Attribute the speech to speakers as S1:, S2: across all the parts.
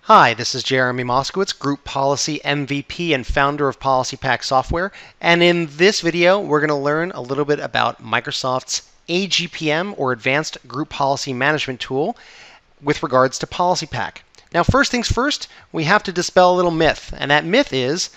S1: Hi, this is Jeremy Moskowitz, Group Policy MVP and founder of PolicyPak Software. And in this video, we're going to learn a little bit about Microsoft's AGPM, or Advanced Group Policy Management Tool, with regards to PolicyPak. Now, first things first, we have to dispel a little myth. And that myth is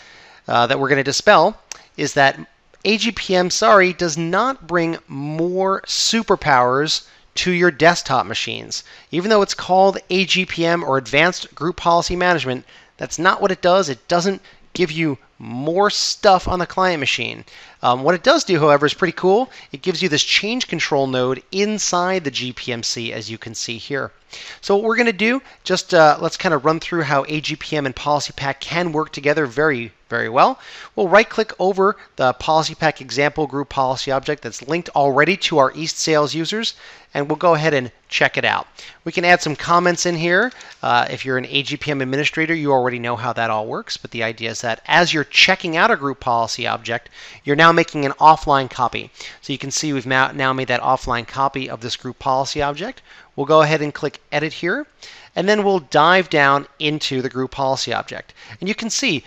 S1: that we're going to dispel is that AGPM, does not bring more superpowers to your desktop machines. Even though it's called AGPM, or Advanced Group Policy Management, that's not what it does. It doesn't give you more stuff on the client machine. What it does do, however, is pretty cool. It gives you this change control node inside the GPMC, as you can see here. So what we're going to do, just let's kind of run through how AGPM and PolicyPak can work together very well. We'll right-click over the PolicyPak example group policy object that's linked already to our East Sales users, and we'll go ahead and check it out. We can add some comments in here. If you're an AGPM administrator, you already know how that all works, but the idea is that as you're checking out a group policy object, you're now making an offline copy. So you can see we've now made that offline copy of this group policy object. We'll go ahead and click Edit here, and then we'll dive down into the group policy object. And you can see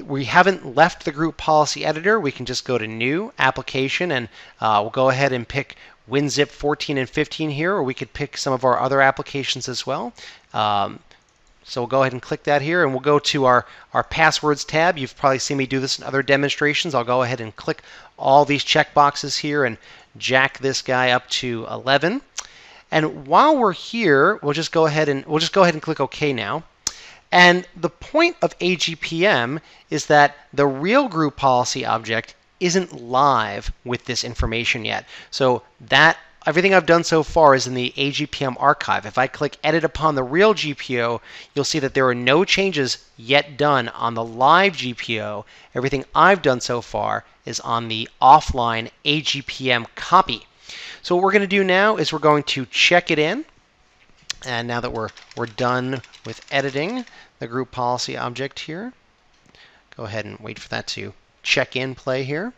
S1: we haven't left the group policy editor. We can just go to New, Application, and we'll go ahead and pick WinZip 14 and 15 here, or we could pick some of our other applications as well. So we'll go ahead and click that here, and we'll go to our Passwords tab. You've probably seen me do this in other demonstrations. I'll go ahead and click all these checkboxes here and jack this guy up to 11. And while we're here, we'll just go ahead and click OK now. And the point of AGPM is that the real group policy object isn't live with this information yet. So that everything I've done so far is in the AGPM archive. If I click Edit upon the real GPO, you'll see that there are no changes yet done on the live GPO. Everything I've done so far is on the offline AGPM copy. So what we're going to do now is we're going to check it in. And now that we're done with editing the group policy object here, go ahead and wait for that to check in play here.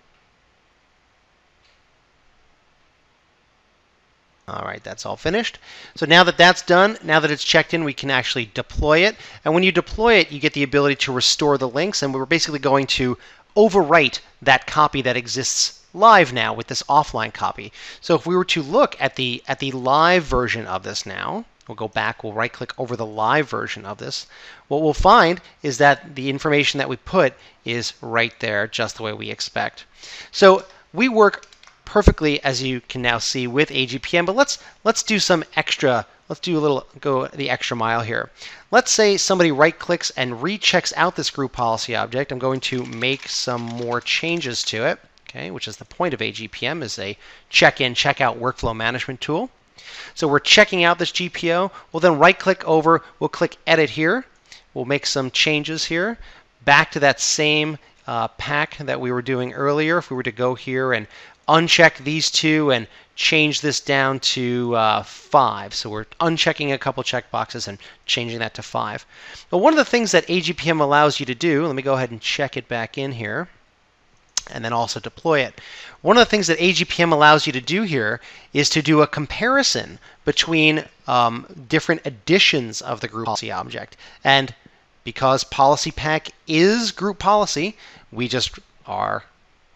S1: All right, that's all finished. So now that that's done, now that it's checked in, we can actually deploy it. And when you deploy it, you get the ability to restore the links, and we're basically going to overwrite that copy that exists live now with this offline copy. So if we were to look at the live version of this now, we'll go back, we'll right-click over the live version of this. What we'll find is that the information that we put is right there, just the way we expect. So we work perfectly, as you can now see, with AGPM, but let's do some extra. Let's do a little, go the extra mile here. Let's say somebody right-clicks and rechecks out this group policy object. I'm going to make some more changes to it, okay, which is the point of AGPM, is a check-in, check-out workflow management tool. So we're checking out this GPO. We'll then right-click over. We'll click Edit here. We'll make some changes here. Back to that same pack that we were doing earlier. If we were to go here and uncheck these two and change this down to 5. So we're unchecking a couple checkboxes and changing that to 5. But one of the things that AGPM allows you to do, let me go ahead and check it back in here, and then also deploy it. One of the things that AGPM allows you to do here is to do a comparison between different editions of the group policy object. And because PolicyPak is group policy, we just are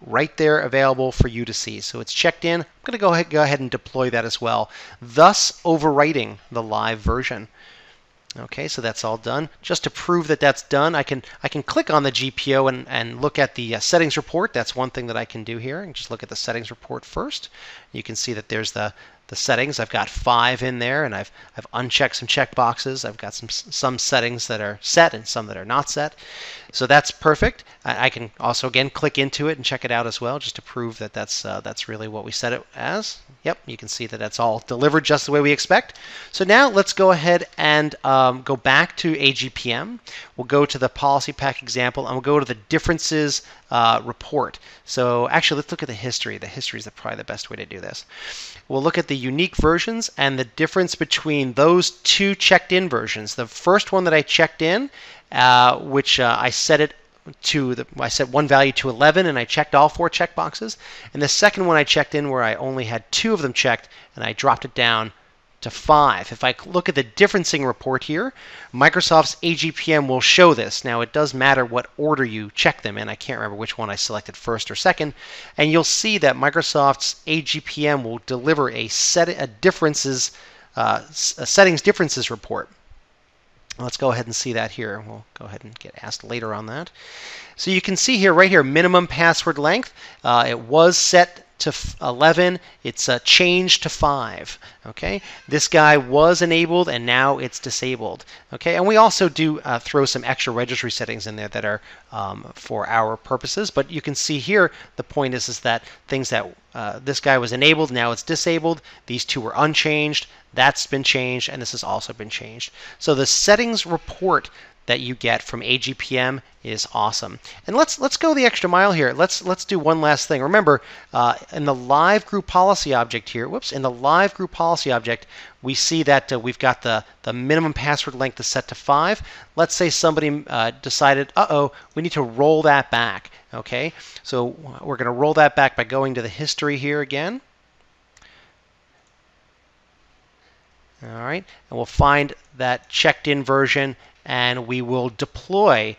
S1: right there available for you to see. So it's checked in. I'm going to go ahead and deploy that as well, thus overwriting the live version. Okay, so that's all done. Just to prove that that's done, I can click on the GPO and look at the settings report. That's one thing that I can do here. And just look at the settings report first. You can see that there's the settings. I've got 5 in there, and I've unchecked some checkboxes. I've got some settings that are set and some that are not set. So that's perfect. I can also again click into it and check it out as well, just to prove that that's really what we set it as. Yep, you can see that that's all delivered just the way we expect. So now let's go ahead and go back to AGPM. We'll go to the PolicyPak example, and we'll go to the differences report. So actually, let's look at the history. The history is probably the best way to do this. We'll look at the unique versions and the difference between those two checked-in versions. The first one that I checked in, which I set it to I set one value to 11, and I checked all 4 checkboxes. And the second one I checked in, where I only had 2 of them checked, and I dropped it down to 5. If I look at the differencing report here, Microsoft's AGPM will show this. Now, it does matter what order you check them in. I can't remember which one I selected first or second. And you'll see that Microsoft's AGPM will deliver a settings differences report. Let's go ahead and see that here. We'll go ahead and get asked later on that. So you can see here, right here, minimum password length. It was set to 11. It's changed to 5. Okay, this guy was enabled and now it's disabled. Okay, and we also do throw some extra registry settings in there that are for our purposes. But you can see here the point is that things that this guy was enabled, now it's disabled. These two were unchanged. That's been changed, and this has also been changed. So the settings report that you get from AGPM is awesome. And let's go the extra mile here. Let's do one last thing. Remember, in the live group policy object here, in the live group policy object, we see that we've got the minimum password length is set to 5. Let's say somebody decided, we need to roll that back. Okay, so we're going to roll that back by going to the history here again. All right, and we'll find that checked in version, and we will deploy,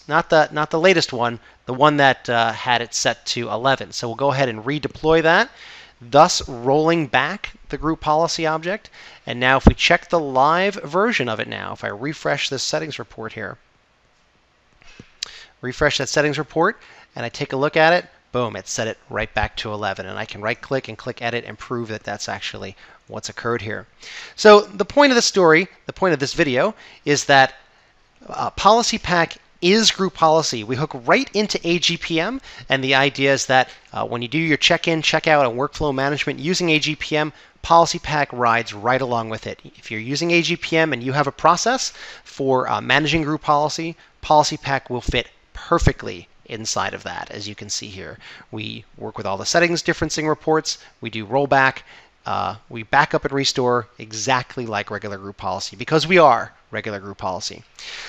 S1: not the latest one, the one that had it set to 11. So we'll go ahead and redeploy that, thus rolling back the group policy object. And now if we check the live version of it now, if I refresh this settings report here, refresh that settings report, and I take a look at it, boom, it set it right back to 11. And I can right click and click edit and prove that that's actually what's occurred here. So the point of the story, the point of this video, is that PolicyPak is group policy. We hook right into AGPM, and the idea is that when you do your check-in, check-out, and workflow management using AGPM, PolicyPak rides right along with it. If you're using AGPM and you have a process for managing group policy, PolicyPak will fit perfectly inside of that. As you can see here, we work with all the settings differencing reports, we do rollback, we back up and restore exactly like regular group policy, because we are regular group policy.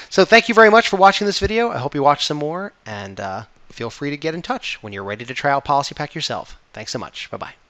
S1: So thank you very much for watching this video. I hope you watch some more, and feel free to get in touch when you're ready to try out PolicyPak yourself. Thanks so much. Bye-bye.